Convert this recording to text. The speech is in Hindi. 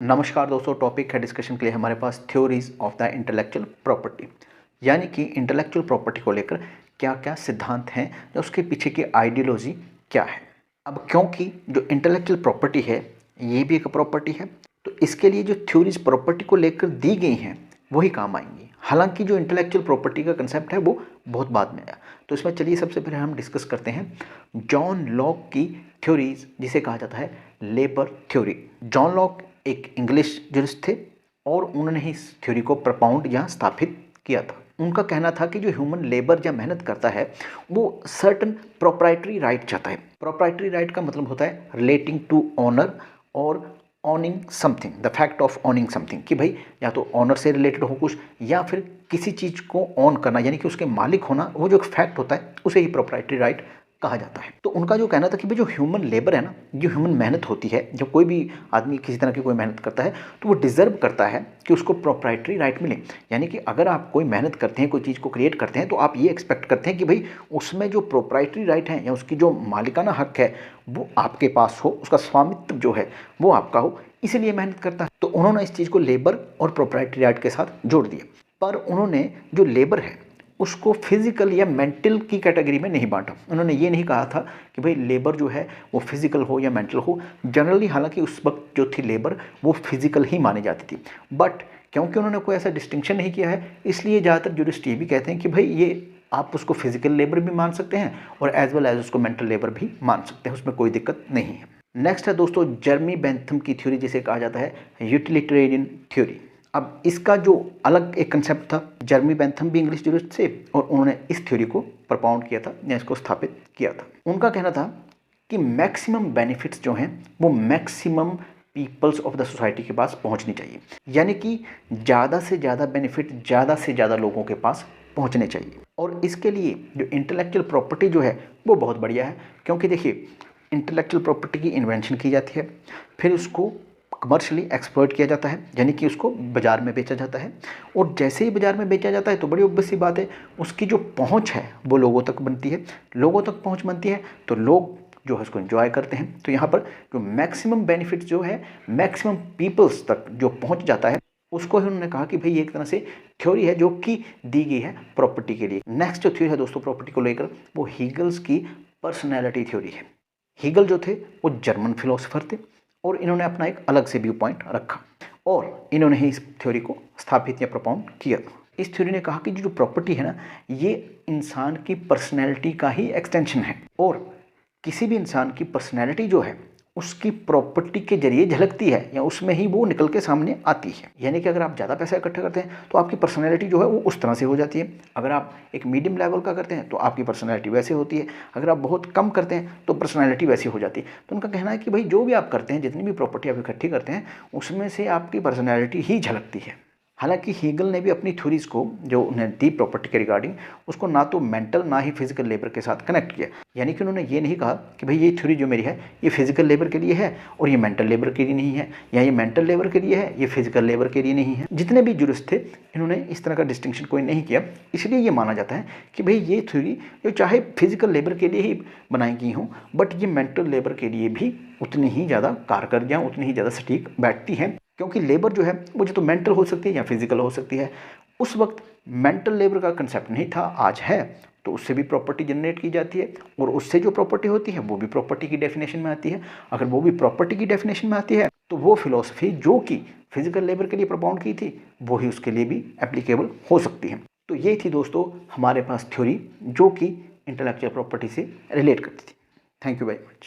नमस्कार दोस्तों, टॉपिक है डिस्कशन के लिए हमारे पास theories of the intellectual property, यानी कि इंटेलेक्चुअल प्रॉपर्टी को लेकर क्या क्या सिद्धांत हैं या उसके पीछे की आइडियोलॉजी क्या है। अब क्योंकि जो इंटेलेक्चुअल प्रॉपर्टी है ये भी एक प्रॉपर्टी है, तो इसके लिए जो थ्योरीज प्रॉपर्टी को लेकर दी गई हैं वही काम आएंगी। हालांकि जो इंटेलेक्चुअल प्रॉपर्टी का कंसेप्ट है वो बहुत बाद में आया। तो इसमें चलिए सबसे पहले हम डिस्कस करते हैं जॉन लॉक की थ्योरीज, जिसे कहा जाता है लेबर थ्योरी। जॉन लॉक एक इंग्लिश जरिस्ट थे और उन्होंने ही इस थ्योरी को प्रपाउंड या स्थापित किया था। उनका कहना था कि जो ह्यूमन लेबर या मेहनत करता है वो सर्टन प्रोप्राइटरी राइट चाहता है। प्रोप्राइटरी राइट का मतलब होता है रिलेटिंग टू ऑनर और ऑनिंग something, the fact of ऑनिंग something, कि भाई या तो ऑनर से रिलेटेड हो कुछ या फिर किसी चीज़ को ऑन करना, यानी कि उसके मालिक होना, वो जो फैक्ट होता है उसे ही प्रोप्राइटरी राइट कहा जाता है। तो उनका जो कहना था कि भाई जो ह्यूमन लेबर है ना, जो ह्यूमन मेहनत होती है, जब कोई भी आदमी किसी तरह की कोई मेहनत करता है तो वो डिज़र्व करता है कि उसको प्रोप्राइटरी राइट मिले। यानी कि अगर आप कोई मेहनत करते हैं, कोई चीज़ को क्रिएट करते हैं, तो आप ये एक्सपेक्ट करते हैं कि भाई उसमें जो प्रोप्राइटरी राइट है या उसकी जो मालिकाना हक है वो आपके पास हो, उसका स्वामित्व जो है वो आपका हो, इसीलिए मेहनत करता है। तो उन्होंने इस चीज़ को लेबर और प्रोप्राइटरी राइट के साथ जोड़ दिया। पर उन्होंने जो लेबर है उसको फिजिकल या मेंटल की कैटेगरी में नहीं बांटा। उन्होंने ये नहीं कहा था कि भाई लेबर जो है वो फिजिकल हो या मेंटल हो। जनरली हालांकि उस वक्त जो थी लेबर वो फिजिकल ही मानी जाती थी, बट क्योंकि उन्होंने कोई ऐसा डिस्टिंक्शन नहीं किया है इसलिए ज़्यादातर जूरिस्ट ये भी कहते हैं कि भाई ये आप उसको फिजिकल लेबर भी मान सकते हैं और एज वेल एज उसको मेंटल लेबर भी मान सकते हैं, उसमें कोई दिक्कत नहीं है। नेक्स्ट है दोस्तों जर्मी बेंथम की थ्योरी, जिसे कहा जाता है यूटिलिटेरियन थ्योरी। अब इसका जो अलग एक कंसेप्ट था, जर्मी बेंथम भी इंग्लिश जूरिस्ट थे और उन्होंने इस थ्योरी को प्रपाउंड किया था या इसको स्थापित किया था। उनका कहना था कि मैक्सिमम बेनिफिट्स जो हैं वो maximum peoples of the society के पास पहुंचनी चाहिए, यानी कि ज़्यादा से ज़्यादा बेनिफिट ज़्यादा से ज़्यादा लोगों के पास पहुंचने चाहिए। और इसके लिए जो इंटेलेक्चुअल प्रॉपर्टी जो है वो बहुत बढ़िया है, क्योंकि देखिए इंटेलेक्चुअल प्रॉपर्टी की इन्वेंशन की जाती है, फिर उसको कमर्शियली एक्सप्लॉइट किया जाता है, यानी कि उसको बाज़ार में बेचा जाता है, और जैसे ही बाज़ार में बेचा जाता है तो बड़ी ऑब्वियस सी बात है उसकी जो पहुंच है वो लोगों तक बनती है। लोगों तक पहुंच बनती है तो लोग जो है उसको एंजॉय करते हैं। तो यहाँ पर जो मैक्सिमम बेनिफिट जो है मैक्सिमम पीपल्स तक जो पहुँच जाता है उसको ही उन्होंने कहा कि भाई ये एक तरह से थ्योरी है जो कि दी गई है प्रॉपर्टी के लिए। नेक्स्ट जो थ्योरी है दोस्तों प्रॉपर्टी को लेकर वो हीगल्स की पर्सनैलिटी थ्योरी है। हीगल जो थे वो जर्मन फिलोसोफर थे और इन्होंने अपना एक अलग से व्यू पॉइंट रखा और इन्होंने ही इस थ्योरी को स्थापित या प्रपाउंड किया। इस थ्योरी ने कहा कि जो प्रॉपर्टी है ना ये इंसान की पर्सनैलिटी का ही एक्सटेंशन है और किसी भी इंसान की पर्सनैलिटी जो है उसकी प्रॉपर्टी के जरिए झलकती है या उसमें ही वो निकल के सामने आती है। यानी कि अगर आप ज़्यादा पैसा इकट्ठा करते हैं तो आपकी पर्सनैलिटी जो है वो उस तरह से हो जाती है। अगर आप एक मीडियम लेवल का करते हैं तो आपकी पर्सनैलिटी वैसे होती है। अगर आप बहुत कम करते हैं तो पर्सनैलिटी वैसी हो जाती है। तो उनका कहना है कि भाई जो भी आप करते हैं, जितनी भी प्रॉपर्टी आप इकट्ठी करते हैं उसमें से आपकी पर्सनैलिटी ही झलकती है। हालांकि हीगल ने भी अपनी थ्योरीज को जो उन्हें दी प्रॉपर्टी के रिगार्डिंग उसको ना तो मेंटल ना ही फिजिकल लेबर के साथ कनेक्ट किया। यानी कि उन्होंने ये नहीं कहा कि भाई ये थ्योरी जो मेरी है ये फिजिकल लेबर के लिए है और ये मेंटल लेबर के लिए नहीं है, या ये मेंटल लेबर के लिए है ये फिजिकल लेबर के लिए नहीं है। जितने भी जूरिस्ट थे इन्होंने इस तरह का डिस्टिंक्शन कोई नहीं किया। इसलिए ये माना जाता है कि भाई ये थ्योरी जो चाहे फिजिकल लेबर के लिए ही बनाई गई हों बट ये मेंटल लेबर के लिए भी उतनी ही ज़्यादा कारगर या उतनी ही ज़्यादा सटीक बैठती है, क्योंकि लेबर जो है वो जो तो मेंटल हो सकती है या फिजिकल हो सकती है। उस वक्त मेंटल लेबर का कंसेप्ट नहीं था, आज है, तो उससे भी प्रॉपर्टी जनरेट की जाती है और उससे जो प्रॉपर्टी होती है वो भी प्रॉपर्टी की डेफिनेशन में आती है। अगर वो भी प्रॉपर्टी की डेफिनेशन में आती है तो वो फिलॉसफी जो कि फिजिकल लेबर के लिए प्रपाउंड की थी वो ही उसके लिए भी एप्लीकेबल हो सकती है। तो ये थी दोस्तों हमारे पास थ्योरी जो कि इंटेलेक्चुअल प्रॉपर्टी से रिलेट करती थी। Thank you very much.